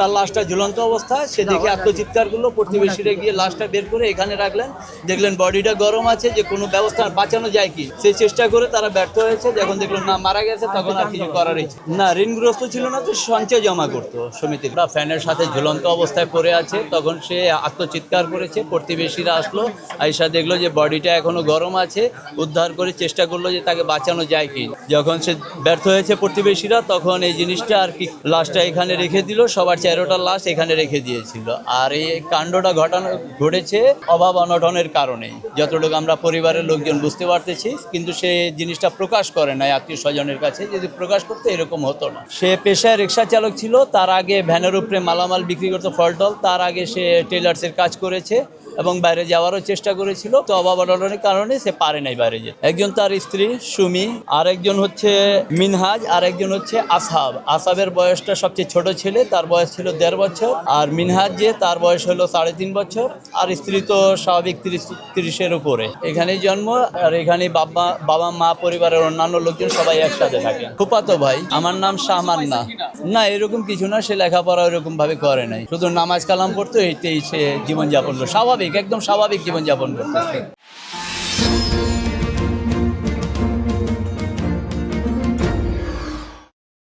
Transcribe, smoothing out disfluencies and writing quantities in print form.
তার লাশটা ঝুলন্ত অবস্থায়, সে দেখে আত্মচিৎকার করলো। প্রতিবেশীরা গিয়ে লাশটা বের করে এখানে রাখলেন, দেখলেন বডিটা গরম আছে, যে কোনো ব্যবস্থা বাঁচানো যায় কি সেই চেষ্টা করে তারা ব্যর্থ হয়েছে। যখন দেখলো না মারা গেছে, তখন আর কিছু করার ইচ্ছে না। ঋণগ্রস্ত ছিল না, তো সঞ্চয় জমা করতো সমিতির। ফ্যানের সাথে ঝুলন্ত অবস্থায় পড়ে আছে, তখন সে আত্মচিৎকার করেছে। প্রতিবেশীরা আসলো, আইসা দেখলো যে বডিটা এখনো গরম আছে, উদ্ধার করে চেষ্টা করলো যে তাকে বাঁচানো যায় কি। যখন সে ব্যর্থ হয়েছে প্রতিবেশীরা, তখন এই জিনিসটা আর কি লাশটা এখানে রেখে দিল। সবার 13টা লাশ এখানে রেখে দিয়েছিল। আর এই কাণ্ডটা ঘটেছে অভাব অনটনের কারণে, যতটুকু আমরা পরিবারের লোকজন বুঝতে পারতেছি। কিন্তু সে জিনিসটা প্রকাশ করে নাই আত্মীয় স্বজনের কাছে। যদি প্রকাশ করতে এরকম হতো না। সে পেশায় রিক্সা চালক ছিল, তার আগে ভ্যানের উপরে মালামাল বিক্রি করতো, ফলটল। তার আগে সে টেলার্সের কাজ করেছে এবং বাইরে যাওয়ারও চেষ্টা করেছিল, তো অভাব অনটনের কারণে সে পারে নাই বাইরে যেতে। একজন তার স্ত্রী সুমি, আর একজন হচ্ছে মিনহাজ, আর একজন হচ্ছে আসাব। আসাবের বয়সটা সবচেয়ে ছোট ছেলে, তার বয়স ছিল 1.5 বছর। আর মিনহাজ যে, তার বয়স হলো 3.5 বছর। আর স্ত্রী তো স্বাভাবিক 30-30-এর উপরে। এখানেই জন্ম, আর এখানে বাবা মা পরিবারের অন্যান্য লোকজন সবাই একসাথে থাকে। ফুফাতো ভাই। আমার নাম শাহমান্না। না, এরকম কিছু না, সে লেখাপড়া ওরকম ভাবে করে নাই, শুধু নামাজ কালাম পড়তো, এইটাই সে জীবনযাপন করতো। স্বাভাবিক, একদম স্বাভাবিক জীবনযাপন করতেছে।